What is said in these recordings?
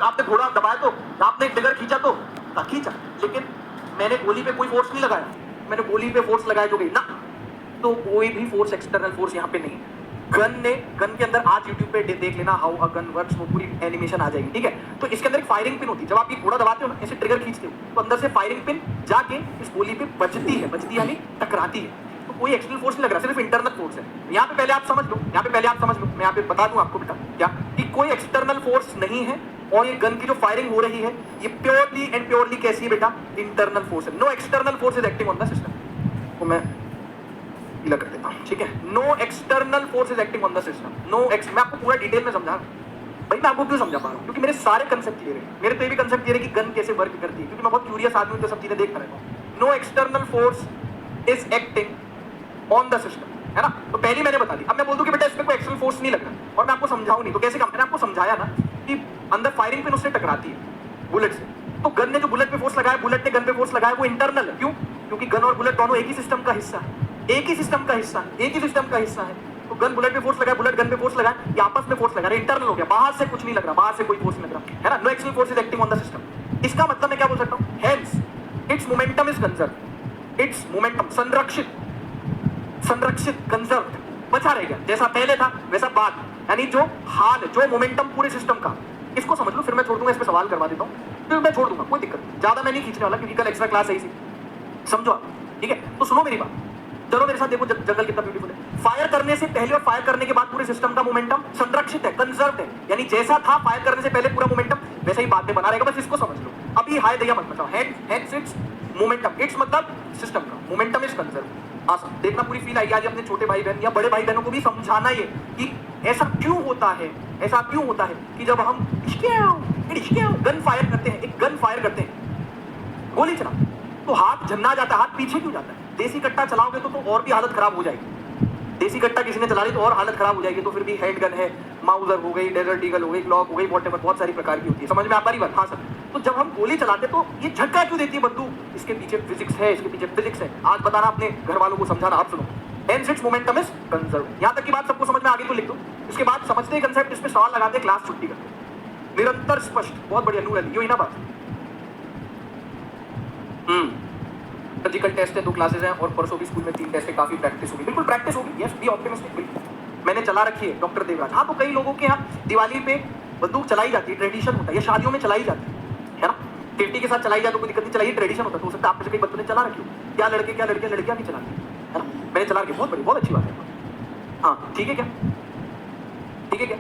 आपने घोड़ा दबाया तो, आपने ट्रिगर खींचा तो खींचा, लेकिन मैंने गोली पे कोई फोर्स नहीं लगाया, मैंने गोली पे फोर्स लगाया जो गई ना, तो कोई भी फोर्स, एक्सटर्नल फोर्स यहाँ पे नहीं। गन के अंदर आज यूट्यूब पे देख लेना हाउ अ गन वर्क्स, वो पूरी एनिमेशन आ जाएगी, ठीक है। तो इसके अंदर एक फायरिंग पिन होती है, जब आप ये घोड़ा दबाते हो ना, ऐसे ट्रिगर खींचते हो तो अंदर से फायरिंग पिन जाके इस गोली पे बजती है, बजती यानी टकराती है। तो कोई एक्सटर्नल फोर्स नहीं लग रहा, सिर्फ इंटरनल फोर्स है। यहाँ पे पहले आप समझ लो, यहाँ पे पहले आप समझ लो, मैं यहाँ पे बता दूं आपको बेटा क्या, कि कोई एक्सटर्नल फोर्स नहीं है, और ये गन की जो फायरिंग हो रही है ये प्योरली एंड प्योरली कैसी है बेटा, इंटरनल फोर्स है। No external force is acting on the system. तो मैं गीला कर देता हूं, ठीक है। No external force is acting on the system, मैं आपको पूरा डिटेल में समझा भाई, मैं आपको क्यों समझा पा रहा हूं, क्योंकि मेरे सारे कंसेप्ट क्लियर है। मेरे तो ये भी कंसेप्ट क्लियर है कि गन कैसे वर्क करती है, क्योंकि मैं बहुत क्यूरियस आदमी हूं, तो सब चीजें देखता रहता हूं। No external force is acting on the system, है ना। तो पहली मैंने बता दी। अब मैं बोल दूं कि बेटा इसमें कोई एक्सटर्नल फोर्स नहीं लग रहा, और मैं आपको समझाऊं नहीं, तो कैसे काम, मैंने आपको समझाया ना कि अंदर फायरिंग पिन उससे टकराती है बुलेट से, तो गन ने जो बुलेट पे फोर्स लगाया, बुलेट ने गन पे फोर्स लगाया, वो इंटरनल है। क्यों? क्योंकि गन और बुलेट दोनों एक ही सिस्टम का हिस्सा है, एक ही सिस्टम का हिस्सा है, एक ही सिस्टम का हिस्सा है। तो गन बुलेट पे फोर्स लगाया, बुलेट गन पे फोर्स लगाया, ये आपस में फोर्स लगा रहे, इंटरनल हो गया, बाहर से कुछ नहीं लग रहा, बाहर से कोई फोर्स नहीं लग रहा, है ना। No external force is acting on the system. इसका मतलब मैं क्या बोल सकता हूं, hence its momentum is conserve, its momentum संरक्षित, संरक्षित कंजर्व, बचा रहेगा, जैसा पहले था वैसा बाद, यानी जो हाल, जो मोमेंटम पूरे सिस्टम का, इसको समझ लो। फिर मैं छोड़ दूंगा, इस पे सवाल करवा देता हूं, फिर मैं छोड़ दूंगा, कोई दिक्कत नहीं, ज्यादा मैं नहीं खींचने वाला, क्योंकि कल एक्स्ट्रा क्लास है इसी, समझो आप, ठीक है। तो सुनो मेरी बात, चलो मेरे साथ देखो जंगल कितना ब्यूटीफुल है। फायर करने से पहले और फायर करने के बाद पूरे सिस्टम का मोमेंटम संरक्षित है, कंजर्व है, यानी जैसा था फायर करने से पहले पूरा मोमेंटम वैसा ही बाद में बना रहेगा, बस इसको समझ लो। अभी हाय दैया मत बताओ, हेंस इट्स मोमेंटम, इट्स मतलब सिस्टम का मोमेंटम इज कंजर्व। आसान देखना, पूरी फील आएगी आज अपने छोटे भाई बहन या बड़े भाई बहनों को भी समझाना ये कि ऐसा क्यों होता है, ऐसा क्यों होता है कि जब हम गन फायर करते हैं, एक गन फायर करते हैं, गोली चला तो हाथ झन्ना जाता है, हाथ पीछे क्यों जाता है। देसी कट्टा चलाओगे तो और भी हालत खराब हो जाएगी, देसी कट्टा किसी ने चला ली तो और हालत खराब हो जाएगी। तो फिर भी हैंड गन है, माउजर हो गई, डेजर्ट ईगल हो गई, ग्लॉक हो गई, वॉटेवर, बहुत सारी प्रकार की होती है, समझ में आप आ रही बात। हाँ सर, तो जब हम गोली चलाते तो ये झटका क्यों देती है बंदूक, इसके पीछे फिजिक्स है, इसके पीछे फिजिक्स है। आज बताना अपने घर वालों को, समझाना। आप सुनो, hence its momentum is conserve. यहां तक की बात सबको समझ में आ गई तो लिख दो। इसके बाद समझते कंसेप्ट, इस पे सवाल लगाते, क्लास छुट्टी करते, निरंतर स्पष्ट, बहुत बढ़िया नूर अली, यही ना बात। सर्जिकल टेस्ट है, 2 क्लासेस हैं, और परसों भी स्कूल में 3 टेस्ट है, काफी प्रैक्टिस होगी, बिल्कुल प्रैक्टिस होगी, यस बी ऑप्टिमिस्टिक, बिल्कुल मैंने चला रखी है डॉक्टर देवराज। हाँ, तो कई लोगों के यहाँ दिवाली पे बंदूक चलाई जाती है, ट्रेडिशन होता है, या शादियों में चलाई जाती है ना, सेफ्टी के साथ चलाई जाए तो कोई दिक्कत नहीं, चलाई ट्रेडिशन होता है। तो हो सकता है आप में से कई बच्चों ने चला रखी हो, क्या लड़के क्या लड़कियां, लड़कियां भी चलाती है ना, मैंने चला रखी, बहुत बड़ी, बहुत अच्छी बात है। हाँ ठीक है, क्या ठीक है, क्या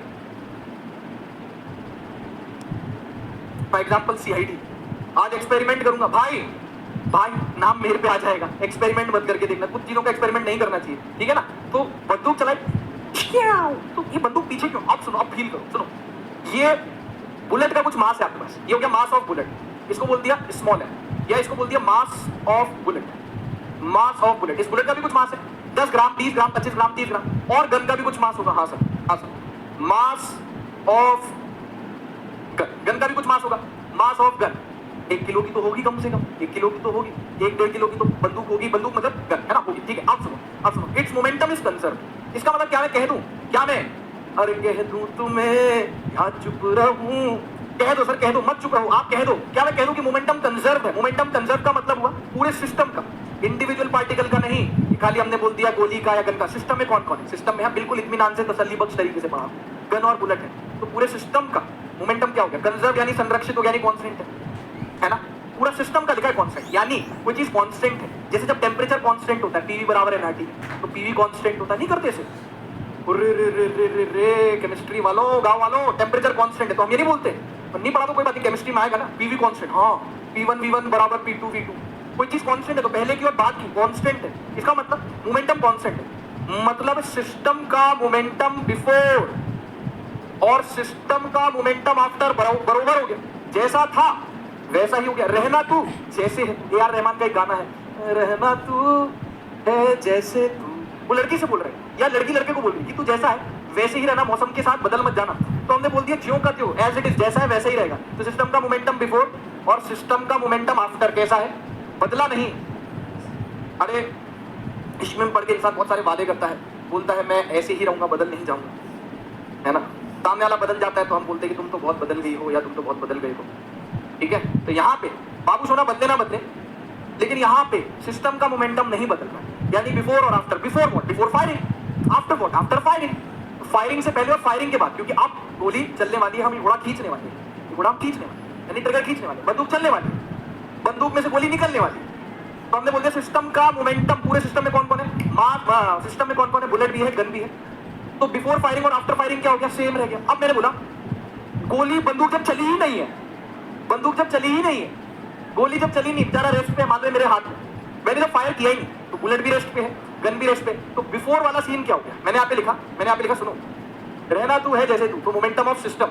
फॉर एग्जाम्पल CID, आज एक्सपेरिमेंट करूंगा भाई, भाई नाम मेरे पे आ जाएगा, एक्सपेरिमेंट मत करके देखना, कुछ चीजों का एक्सपेरिमेंट नहीं करना चाहिए, ठीक है ना। तो बंदूक चलाई, तो ये बंदूक पीछे क्यों, आप सुनो, आप फील करो, सुनो, ये बुलेट का कुछ मास है आपके पास, ये हो गया मास ऑफ बुलेट, इसको बोल दिया स्मॉल है, या इसको बोल दिया मास of bullet, mass of bullet. इस बुलेट का भी कुछ मास है, 10 ग्राम, 20 ग्राम, 25 ग्राम, 30 ग्राम, और गन का भी कुछ मास होगा। हाँ सर, हाँ सर, मास ऑफ गन का भी कुछ मास होगा, मास ऑफ गन 1 किलो की तो होगी, कम से कम 1 किलो की तो होगी, 1-1.5 किलो की तो बंदूक होगी, बंदूक मतलब गन, है ना, होगी, ठीक है। अब सुनो, इट्स मोमेंटम इज कंजर्व। इसका मतलब क्या, मैं कह दूं क्या, मैं अरे कह दूं तुम्हें या चुप रहूं, कह दो सर, कह दो, मत चुप रहो, आप कह दो, क्या मैं कह दूं कि मोमेंटम कंजर्व है। मोमेंटम कंजर्व का मतलब हुआ पूरे सिस्टम का, इंडिविजुअल पार्टिकल का नहीं, खाली हमने बोल दिया गोली का या गन का। सिस्टम में कौन कौन है, सिस्टम में हम बिल्कुल इत्मीनान से तसल्ली बख्श तरीके से पढ़ा, गन और बुलेट है, तो पूरे सिस्टम का मोमेंटम क्या हो गया, कंजर्व यानी संरक्षित हो गया, यानी कॉन्स्टेंट है ना, पूरा सिस्टम का लिखा है कॉन्स्टेंट, यानी कोई चीज कॉन्स्टेंट है। जैसे जब टेम्परेचर कॉन्स्टेंट होता है, PV बराबर nRT, तो PV कॉन्स्टेंट होता है, नहीं करते इसे, रे केमिस्ट्री वालों, गांव वालों, टेम्परेचर कॉन्स्टेंट है, तो हम ये नहीं बोलते, नहीं पढ़ा तो कोई बात नहीं, केमिस्ट्री में आएगा ना, PV कॉन्स्टेंट, हाँ P1 V1 बराबर P2 V2, कोई चीज कॉन्स्टेंट है तो पहले की और बाद की कॉन्स्टेंट है, इसका मतलब मोमेंटम कॉन्स्टेंट है, मतलब सिस्टम का मोमेंटम बिफोर और सिस्टम का मोमेंटम आफ्टर बरोबर हो गया, जैसा था वैसा ही हो गया। रहना तू जैसे है, AR रहमान का एक गाना है, रहना तू है जैसे तू, वो लड़की से बोल रहे हैं या लड़की लड़के को बोल रही है कि तू जैसा है वैसे ही रहना, मौसम के साथ बदल मत जाना। तो हमने बोल दिया ज्यों का त्यों, एज इट इज, जैसा है वैसा ही रहेगा। तो सिस्टम का मोमेंटम बिफोर और सिस्टम का मोमेंटम आफ्टर कैसा है, बदला नहीं। अरे इश्क में पढ़ के इंसान बहुत सारे वादे करता है, बोलता है मैं ऐसे ही रहूंगा, बदल नहीं जाऊंगा, है ना, सामने वाला बदल जाता है तो हम बोलते हैं कि तुम तो बहुत बदल गई हो या तुम तो बहुत बदल गए हो, ठीक है। तो यहाँ पे बाबू सोना बदले ना बदले, लेकिन यहाँ पे सिस्टम का मोमेंटम नहीं बदल रहा है, यानी बिफोर और after. Before what? Before firing. After what? After firing. Firing से पहले और फायरिंग के बाद, क्योंकि अब गोली चलने वाली है, हम घोड़ा खींचने वाले हैं, घोड़ा हम खींचने वाले हैं, यानी ट्रिगर खींचने वाले, बंदूक चलने वाली, बंदूक में से गोली निकलने वाली। तो हमने बोल दिया सिस्टम का मोमेंटम, पूरे सिस्टम में कौन कौन है? मास, सिस्टम में कौन कौन है? बुलेट भी है, गन भी है। तो बिफोर फायरिंग और आफ्टर फायरिंग क्या हो गया? सेम रह गया। अब मैंने बोला गोली, बंदूक जब चली ही नहीं है, बंदूक जब चली ही नहीं है, गोली जब चली नहीं, बेचारा रेस्ट पे, मान लो मेरे हाथ में, मैंने जब फायर किया ही नहीं, तो बुलेट भी रेस्ट पे है, गन भी रेस्ट पे। तो बिफोर वाला सीन क्या हो गया? मैंने यहाँ पे लिखा, सुनो, रहना तू है जैसे तू, तो मोमेंटम ऑफ सिस्टम।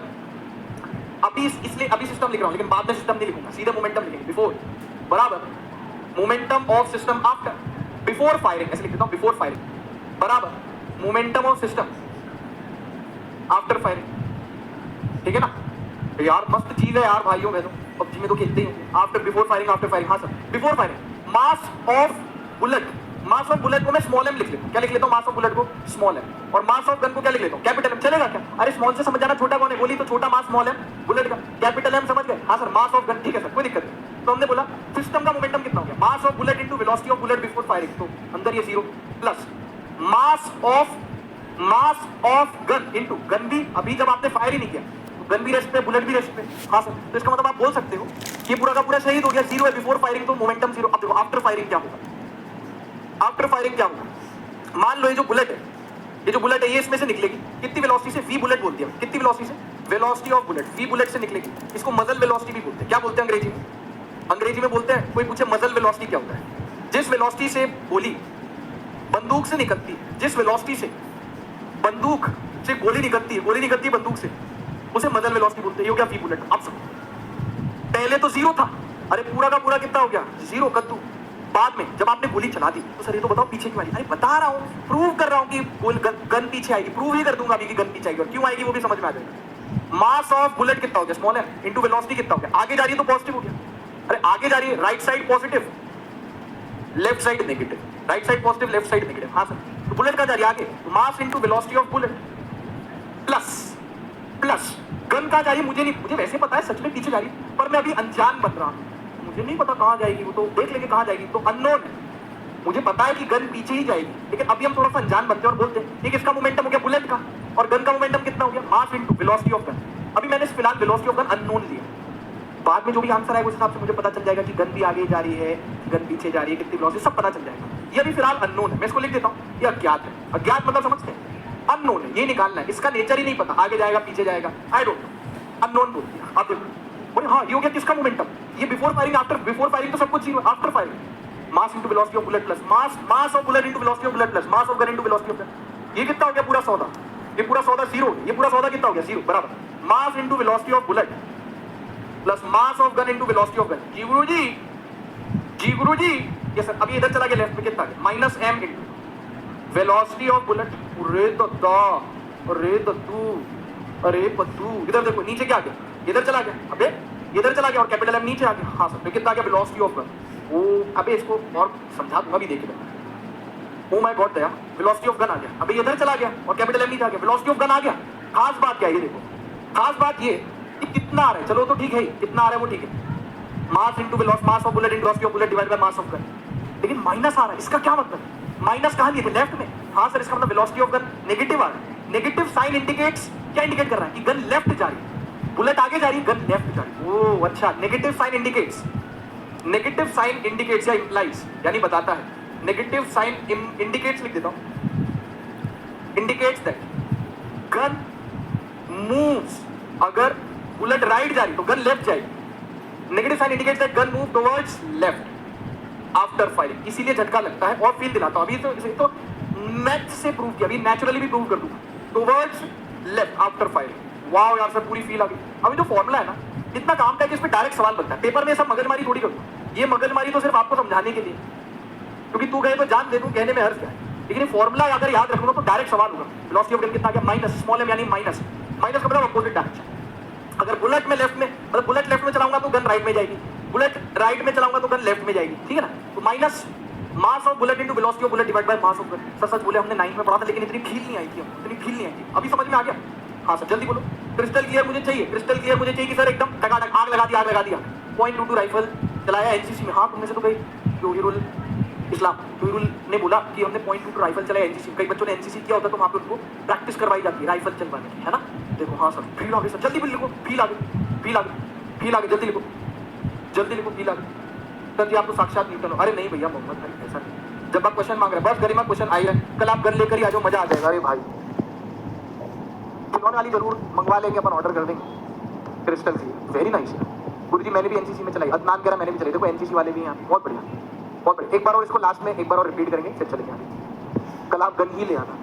अभी इसलिए अभी सिस्टम लिख रहा हूं, लेकिन बाद में सिस्टम नहीं लिखूंगा, सीधे मोमेंटम लिखेंगे। बिफोर बराबर momentum of system after, before firing ऐसे लिख देता हूं, बिफोर फायरिंग बराबर momentum of system after firing, ठीक है ना। तो यार मस्त चीज है यार भाइयों बहनों, पबजी में तो खेलते ही हैं। After, before firing, after firing, हाँ sir, before firing mass of bullet, mass of bullet को मैं स्मॉल एम लिख लेता हूं। क्या लिख लेता हूं? मास ऑफ बुलेट को स्मॉल एम। और मास ऑफ गन को क्या लिख लेता हूं? Capital M. चलेगा क्या? अरे स्मॉल से समझ जाना, छोटा कौन है? गोली तो छोटा, मास स्मॉल एम, बुलेट का कैपिटल एम, समझ गए? हाँ सर, मास ऑफ गन, ठीक है सर, कोई दिक्कत नहीं। तो हमने बोला सिस्टम का मोमेंटम कितना हो गया? मास of bullet into velocity of bullet before firing, तो अंदर ये 0 plus mass of gun into gun भी, अभी जब आपने फायर ही नहीं किया तो गन भी रेस्ट पे, बुलेट भी रेस्ट पे। हाँ सर, तो इसका मतलब आप बोल सकते हो ये पूरा का पूरा शहीद हो गया, 0 है बिफोर फायरिंग, तो मोमेंटम 0। अब देखो आफ्टर फायरिंग क्या होगा? आफ्टर फायरिंग क्या होगा? मान लो ये जो बुलेट है, ये इसमें से निकलेगी कितनी वेलोसिटी से? वी बुलेट बोलती है, कितनी वेलोसिटी से? Velocity of bullet, V bullet से निकलेगी। इसको मजल वेलोसिटी भी बोलते हैं। क्या बोलते हैं अंग्रेजी में? अंग्रेजी में बोलते हैं, कोई पूछे मजल वेलोसिटी क्या होता है? जिस वेलोसिटी से गोली बंदूक से निकलती है, जिस वेलोसिटी से बंदूक से गोली निकलती है बंदूक से, उसे मजल वेलोसिटी बोलते हैं। ये हो गया वी बुलेट। अब सुनो, पहले तो 0 था, अरे पूरा का पूरा कितना हो गया? 0 कद्दू। बाद में जब आपने गोली चला दी तो सर ये तो बताओ पीछे क्यों आई? अरे बता रहा हूँ, प्रूव कर रहा हूँ कि गन पीछे आएगी, प्रूव ही कर दूंगा अभी कि गन पीछे आएगी, और क्यों आएगी वो भी समझ में आ जाएगा। मास ऑफ बुलेट कितना हो गया? स्मॉल एम इनटू वेलोसिटी कितना हो गया? आगे जा रही है तो पॉजिटिव हो गया, अरे आगे जा रही है, right side positive, left side negative, right side positive, left side negative. हाँ सर, तो बुलेट कहाँ जा रही है? आगे, तो मास into velocity of bullet plus gun कहाँ जा रही है? मुझे वैसे पता है सच में पीछे जा रही है, पर मैं अभी अनजान बन रहा हूँ, मुझे नहीं पता कहाँ जाएगी, वो तो देख लेंगे कहाँ जाएगी, तो अननोन है। मुझे पता है कि गन पीछे ही जाएगी, लेकिन अभी हम थोड़ा सा अनजान बनते हैं और बोलते हैं ठीक है, इसका मोमेंटम हो गया बुलेट का, और गन का मोमेंटम कितना हो गया? मास इनटू वेलोसिटी ऑफ गन। अभी मैंने फिलहाल वेलोसिटी ऑफ गन अननोन लिया, बाद में जो भी आंसर आएगा उस हिसाब से मुझे पता चल जाएगा कि गन भी आगे जा रही है, गन पीछे जा रही है, कितनी वेलोसिटी, सब पता चल जाएगा। ये अभी फिलहाल अननोन है, मैं इसको लिख देता हूँ, ये अज्ञात है। अज्ञात मतलब समझते हैं, अननोन है, ये निकालना है, इसका नेचर ही नहीं पता, आगे जाएगा पीछे जाएगा, आई डोंट नो, अननोन बोल दिया। अब देखो बोले हाँ ये हो गया किसका मोमेंटम? ये before firing, after, before firing तो सब कुछ 0, after firing mass into velocity of bullet plus mass of bullet into velocity of bullet plus mass of gun into velocity of gun. ये कितना हो गया पूरा सौदा? ये पूरा सौदा 0, ये पूरा सौदा कितना हो गया? 0 बराबर mass into velocity of bullet plus mass of gun into velocity of gun. जी गुरुजी, ये सर अभी इधर चला गया लेफ्ट में, कितना आ गया? Minus m into velocity of bullet. अरे दद्दा, अरे दद्दू, अरे पद्दू, इधर देखो नीचे क्या आ गया? इधर चला गया, अबे इधर चला गया, और कैपिटल एम नीचे आ गया। हाँ सर, तो कितना आ गया? Velocity of gun. ओ अबे इसको और समझा दूंगा, भी देखिए, oh my god Daya, velocity of gun आ गया, अबे इधर चला गया और कैपिटल एम नीचे आ गया, वेलोसिटी ऑफ गन आ गया। खास बात क्या है ये देखो, खास बात ये कि कितना आ रहा है, चलो तो ठीक है, कितना आ रहा है वो ठीक है, मास into velocity, mass of bullet into velocity of bullet divide by mass of gun, लेकिन माइनस आ रहा है, इसका क्या मतलब? माइनस कहाँ लिए थे? लेफ्ट में। हाँ सर, इसका मतलब वेलोसिटी ऑफ गन नेगेटिव आ रहा है। नेगेटिव साइन इंडिकेट्स, क्या इंडिकेट कर रहा है? कि गन लेफ्ट जा रही है, बुलेट आगे जा रही है, गन लेफ्ट जा रही है। ओह अच्छा, negative sign indicates, negative sign indicates या इंप्लाइज, यानी बताता है, नेगेटिव साइन इंडिकेट्स लिख देता हूं, इंडिकेट्स दैट गन मूव्स, अगर बुलेट राइट जा रही तो गन लेफ्ट जाएगी। Negative sign indicates that gun move towards left after firing, इसीलिए झटका लगता है। और फील दिलाता हूं, अभी तो मैथ से प्रूव किया, अभी नेचुरली भी प्रूव कर दूंगा, towards left after firing. Wow यार सर, पूरी फील आ गई। अभी जो फॉर्मूला है ना, इतना काम का कि इस पे डायरेक्ट सवाल बनता है, पेपर में सब मगजमारी थोड़ी करूँ, ये मगजमारी तो सिर्फ आपको समझाने के लिए, क्योंकि तू गए तो जान दे दूं, कहने में हर्ष क्या है, लेकिन ये फॉर्मूला अगर याद रखूंगा तो डायरेक्ट सवाल होगा। वेलोसिटी ऑफ गन कितना आ गया? माइनस, स्मॉल एम यानी माइनस, माइनस का मतलब अपोजिट डायरेक्शन। अगर बुलेट में लेफ्ट में, मतलब बुलेट लेफ्ट में चलाऊंगा तो गन राइट में जाएगी, बुलेट राइट में चलाऊंगा तो गन लेफ्ट में जाएगी, ठीक है ना। तो minus mass of bullet into velocity of bullet divide by mass of gun. सच बोले हमने 9 में पढ़ा था, लेकिन इतनी फील नहीं आई थी, इतनी फील नहीं आई थी, अभी समझ में आ गया। हाँ सर जल्दी बोलो। क्रिस्टल क्लियर मुझे चाहिए, क्रिस्टल क्लियर मुझे चाहिए कि सर एकदम टकाटक आग लगा दिया, आग लगा दिया। .22 राइफल चलाया एनसीसी में। हाँ तुमने से तो गई जोहिरुल इस्लाम जोहिरुल ने बोला कि हमने .22 राइफल चलाया एनसीसी में। कई बच्चों ने एनसीसी किया होता तो वहाँ पे उनको प्रैक्टिस करवाई जाती है राइफल चलवाने की, है ना। देखो हाँ सर फील आ गई सर, जल्दी भी लिखो, फील आ गई, फील आ गई, फील आ गई, जल्दी लिखो, जल्दी लिखो, फील आ गई। सर जी आप तो साक्षात न्यूटन हो। अरे नहीं भैया मोहम्मद भाई ऐसा नहीं, जब आप क्वेश्चन मांग रहे हैं बस गरिमा क्वेश्चन आई है, कल आप गन लेकर ही आ जाओ, मजा आ जाएगा। अरे भाई खिलौने वाली जरूर मंगवा लेंगे अपन, ऑर्डर कर देंगे। क्रिस्टल की वेरी नाइस है गुरु जी, मैंने भी एनसीसी में चलाई, अदनान कह रहा मैंने भी चलाई। देखो एनसीसी वाले भी हैं, बहुत बढ़िया, बहुत बढ़िया। एक बार और इसको लास्ट में एक बार और रिपीट करेंगे फिर चलेंगे आगे। कल आप गन ही ले आना,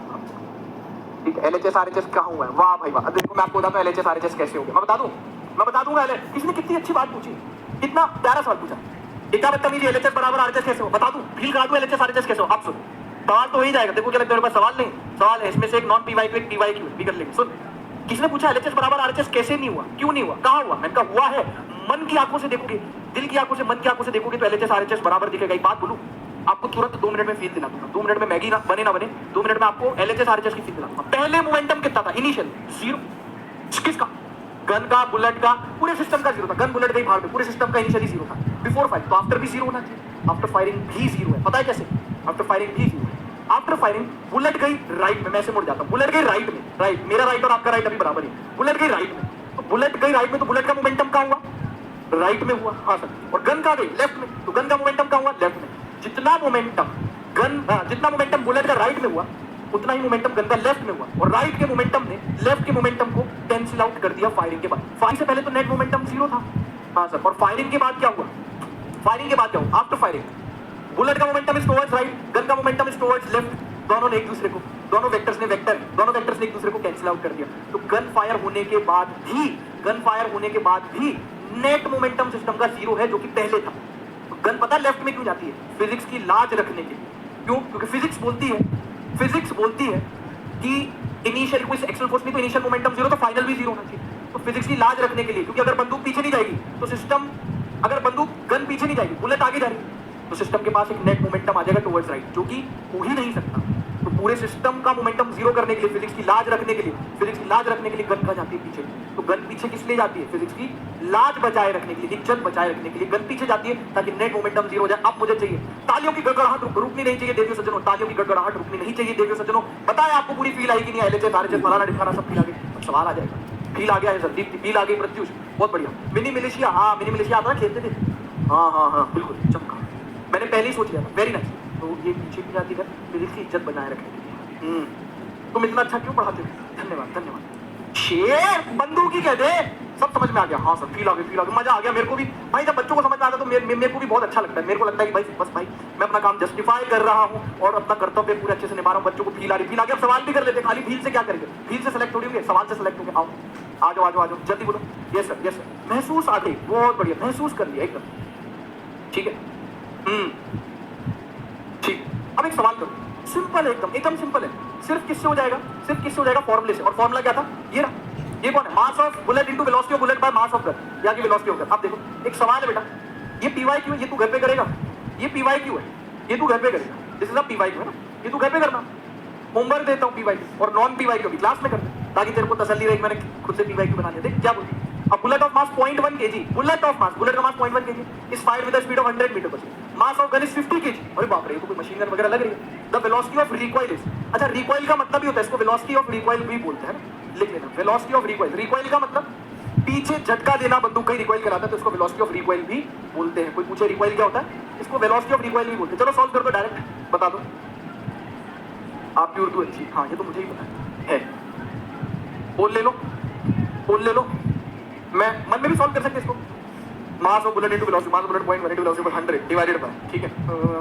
ठीक है। एलएचएस आरएचएस क्या हुआ है, वाह भाई वाह। देखो मैं आपको बताता हूँ एलएचएस आरएचएस कैसे हो गया, मैं बता दूंगा। इसने कितनी अच्छी बात पूछी, कितना प्यारा सवाल पूछा। इतना बदतमीजी, एलएचएस बराबर आरएचएस कैसे हो, बता दूं, फील करा दूं एलएचएस आरएचएस कैसे हो। आप सुन, सवाल तो हो ही जाएगा। देखो क्या लगता है मेरे पास सवाल नहीं, सवाल है इसमें से एक नॉन पीवाई एक पीवाई क्यू भी कर लेंगे। सुन, किसने पूछा एलएचएस बराबर आरएचएस कैसे नहीं हुआ, क्यों नहीं हुआ, कहां हुआ। मैंने कहा हुआ है, मन की आंखों से देखोगे, दिल की आंखों से, मन की आंखों से देखोगे तो एलएचएस आरएचएस बराबर दिखेगा। एक बात बोलूं आपको, तुरंत 2 मिनट में फील दिला दूंगा। 2 मिनट में मैगी ना बने ना बने, 2 मिनट में आपको एलएचएस आरएचएस की फील दिला दूंगा। पहले मोमेंटम कितना था इनिशियल, 0। किसका, गन का, बुलेट का, पूरे सिस्टम का 0 था। गन बुलेट गई भाड़ में, पूरे सिस्टम का इनिशियली 0 था बिफोर फायर। तो आफ्टर भी 0 होना चाहिए, आफ्टर फायरिंग भी 0 है। पता है कैसे, आफ्टर फायरिंग भी 0 है। आफ्टर फायरिंग बुलेट गई राइट में, मैं ऐसे मुड़ जाता हूं, बुलेट गई राइट में, राइट, मेरा राइट और आपका राइट अभी बराबर है। बुलेट गई राइट में, तो बुलेट गई राइट में, तो बुलेट का मोमेंटम कहां हुआ, राइट में हुआ। हाँ सर, और गन कहां गई, लेफ्ट में, तो गन का मोमेंटम कहां हुआ, लेफ्ट में। जितना मोमेंटम जितना मोमेंटम बुलेट का राइट में हुआ, उतना ही मोमेंटम गन का लेफ्ट में हुआ। और राइट के मोमेंटम ने लेफ्ट के मोमेंटम को कैंसिल आउट कर दिया फायरिंग के बाद। फायरिंग से पहले तो नेट मोमेंटम 0 था। हाँ सर, और फायरिंग के बाद क्या हुआ, फायरिंग के बाद क्या हुआ, आफ्टर फायरिंग बुलेट का momentum is towards right, gun का मोमेंटम इज टुवर्ड्स लेफ्ट। दोनों ने एक दूसरे को, दोनों वेक्टर्स ने एक दूसरे को कैंसिल आउट कर दिया। तो गन फायर होने के बाद भी नेट मोमेंटम सिस्टम का 0 है, जो कि पहले था। तो गन पता लेफ्ट में क्यों जाती है, फिजिक्स की लाज रखने के लिए। क्यों, क्योंकि फिजिक्स बोलती है कि इनिशियल कोई एक्शन फोर्स नहीं, तो इनिशियल मोमेंटम 0, तो फाइनल भी 0 होना चाहिए। तो फिजिक्स की लाज रखने के लिए, क्योंकि अगर बंदूक पीछे नहीं जाएगी तो सिस्टम, अगर बंदूक गन पीछे नहीं जाएगी, बुलेट आगे जा रही है, तो सिस्टम के पास एक नेट मोमेंटम आ जाएगा टुवर्ड्स राइट, जो कि हो ही नहीं सकता। तो पूरे सिस्टम का मोमेंटम 0 करने के लिए, फिजिक्स की लाज रखने के लिए गन कहां जाती है, पीछे। तो गन पीछे किस लिए जाती है, फिजिक्स की लाज बचाए रखने के लिए, इज्जत बचाए रखने के लिए गन पीछे जाती है, ताकि नेट मोमेंटम 0 हो जाए। अब मुझे चाहिए तालियों की गड़गड़ाहट रुकनी नहीं चाहिए देवियों सज्जनों, तालियों की गड़गड़ाहट रुकनी नहीं चाहिए देवियों सज्जनों। बताया आपको पूरी फील आई कि नहीं, एलएचएस आरएचएस फलाना ढिमकाना सब फील आ गई। अब सवाल आ जाएगा, फील आ गया है सर, दीप्ति फील आ गई, प्रत्युष बहुत बढ़िया। मिनी मिलिशिया, हाँ मिनी मिलिशिया आता खेलते थे, हाँ बिल्कुल चमका, मैंने पहले ही सोच लिया था, वेरी नाइस। तो ये पीछे भी जाती है फिजिक्स की इज्जत बनाए रखने के लिए। तुम इतना अच्छा क्यों पढ़ाते हो, धन्यवाद। शेर बंदूक ही कह दे, सब समझ में आ गया। हाँ सर फील आ गई, मजा आ गया मेरे को भी भाई। जब बच्चों को समझ में आता तो मेरे को भी बहुत अच्छा लगता है। मेरे को लगता है कि भाई बस भाई मैं अपना काम जस्टिफाई कर रहा हूँ और अपना कर्तव्य पूरे अच्छे से निभा रहा हूँ। बच्चों को फील आ गया। अब सवाल भी कर लेते, खाली फील से क्या करेंगे, फील से सेलेक्ट थोड़ी होंगे, सवाल से सेलेक्ट होंगे। आओ आ जाओ जल्दी बोलो। यस सर महसूस आ गई, बहुत बढ़िया, महसूस कर लिया एकदम, ठीक है। ठीक, अब एक सवाल करो, सिंपल है, एकदम सिंपल है। सिर्फ किससे हो जाएगा, फॉर्मूले से। और फॉर्मूला क्या था, ये कौन है, मास of bullet into velocity of bullet bye mass of gun, या की वेलोसिटी ऑफ गन। अब देखो एक सवाल है बेटा, ये पीवाई क्यू है, ये तू घर पे करेगा, ये पीवाई क्यू है, ये तू घर पे करेगा, this is a P Y Q है ना, ये तू घर पे करना। होमवर्क देता हूँ पीवाई क्यू, और नॉन पीवाई क्यू भी क्लास में करना, ताकि तेरे को तसल्ली रहे कि मैंने खुद से पीवाई क्यू बना लिया। देख क्या बोलती है, a bullet of mass 0.1 kg, bullet का mass 0.1 kg is fired with a speed of 100 meter per second. Mass of gun is 50 kg. अरे बाप रे, ये तो कोई मशीन गन वगैरह लग रही है। The velocity of recoil is, अच्छा recoil का मतलब भी होता है, इसको velocity of recoil भी बोलते हैं, लिख लेना velocity of recoil। recoil का मतलब पीछे झटका देना, बंदूक का ही recoil कहलाता है, तो इसको velocity of recoil भी बोलते हैं। कोई पूछे recoil क्या होता है, इसको velocity of recoil भी बोलते हैं। चलो सॉल्व कर दो, डायरेक्ट बता दो। आपकी उर्दू अच्छी, हाँ ये तो मुझे ही पता है। बोल ले लो, मैं मन में भी सॉल्व कर सकते इसको। मास of bullet into velocity, mass of bullet 0.1 into velocity 100 divided by, ठीक है।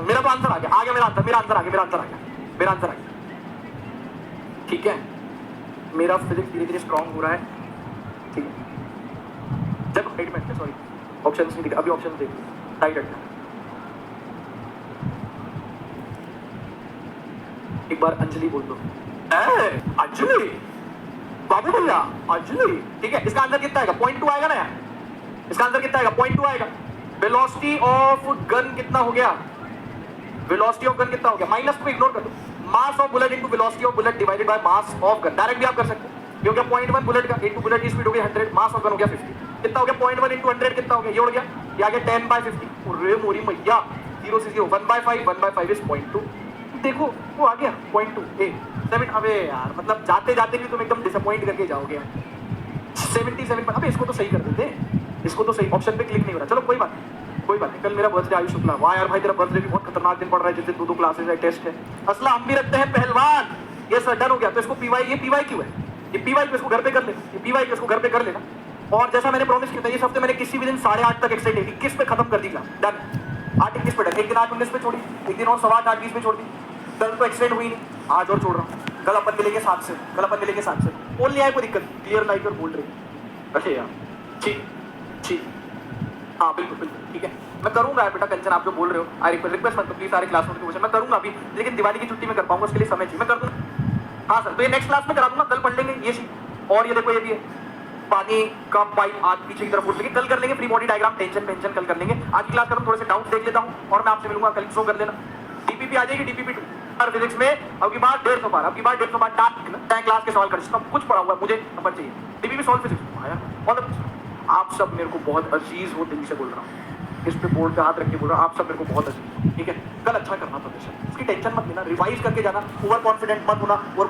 मेरा तो आंसर आ गया, मेरा आंसर आ गया, ठीक है। मेरा फिजिक्स धीरे धीरे स्ट्रांग हो रहा है, ठीक है। जब राइट में, सॉरी ऑप्शंस नहीं दिखा, अभी ऑप्शंस देखिए, राइट रखना। एक बार अंजलि बोल दो, अंजलि बाबू भैया, अंजलि, ठीक है। इसका आंसर कितना आएगा, 0.2 आएगा ना यार, इसका आंसर कितना आएगा, 0.2 आएगा। वेलोसिटी ऑफ गन कितना हो गया, वेलोसिटी ऑफ गन कितना हो गया, माइनस को इग्नोर कर दो। मास of bullet into velocity of bullet divided by mass of gun, direct भी आप कर सकते हैं। ये हो गया 0.1 बुलेट का, इंटू बुलेट की स्पीड हो गई 100, मास ऑफ गन हो गया 50, कितना हो गया 0.1 इंटू 100 कितना हो गया, ये हो गया, ये आ गया 10/50। अरे मोरी मैया, 0 से 0, 1/5, 1/5 इज 0.2। देखो वो आ गया 0.2 ए 7। अबे यार मतलब जाते जाते भी तुम एकदम डिसअपॉइंट करके जाओगे यार। 77 पर, अबे इसको तो सही कर देते, इसको तो सही, ऑप्शन पे क्लिक नहीं हो रहा। चलो कोई बात नहीं, कोई बात नहीं। कल मेरा बर्थडे आयुष शुक्ला, वाह यार भाई तेरा बर्थडे भी बहुत खतरनाक दिन पड़ रहा है, जिस दिन 2-2 क्लासेस है, टेस्ट है। असला हम भी रखते हैं पहलवान। ये सर डन हो गया, तो इसको पीवाई, ये पीवाई क्यों है, ये पीवाई को इसको घर पे कर लेना, ये पीवाई को इसको घर पे कर लेना। और जैसा मैंने प्रॉमिस किया था, इस हफ्ते मैंने किसी भी दिन 8:30 तक एक्सटेंड 21 पे खत्म कर दी क्लास, डन। 8:21 पे डन, एक दिन 8:19 पे छोड़ी, एक दिन और 8:20 पे छोड़ दी, कल तो एक्सटेंड हुई नहीं, आज और छोड़ रहा हूँ। कल अपन मिलेंगे 7 से, कल अपन मिलेंगे 7 से, बोल नहीं आए कोई दिक्कत, क्लियर लाइक और बोल रही। अरे यार ठीक ठीक, हाँ बिल्कुल बिल्कुल ठीक है, मैं करूंगा यार बेटा कंचन, आप जो बोल रहे हो, आई रिक्वेस्ट मत प्लीज सारे क्लास में मैं करूंगा अभी, लेकिन दिवाली की छुट्टी में कर पाऊंगा, उसके लिए समय चाहिए, मैं कर दूंगा। हाँ सर, तो ये नेक्स्ट क्लास में करा दूंगा, कल पढ़ लेंगे ये चीज। और ये देखो ये भी है, पानी का पाइप आग पीछे की तरफ उठ लेंगे, कल कर लेंगे free body diagram, tension pension कल कर लेंगे। आज की क्लास करूँ, थोड़े से डाउट देख लेता हूँ और मैं आपसे मिलूंगा कल, शो कर लेना। डीपीपी आ जाएगी, डीपीपी 2 फिजिक्स में अब की बार 150 बार, अब की बार 150 बार टास्क क्लास के सवाल कर, जिसका कुछ पढ़ा हुआ है मुझे नंबर चाहिए। डीपीपी सॉल्व फिजिक्स आया, और आप सब मेरे को बहुत अजीज हो, दिल्ली से बोल रहा हूँ, इस पे बोर्ड पे हाथ रख के बोल रहा हूँ, आप सब मेरे को बहुत अजीज हो, ठीक है। कल अच्छा करना प्रदर्शन, इसकी टेंशन मत लेना, रिवाइज करके जाना, ओवर कॉन्फिडेंट मत होना, ओवर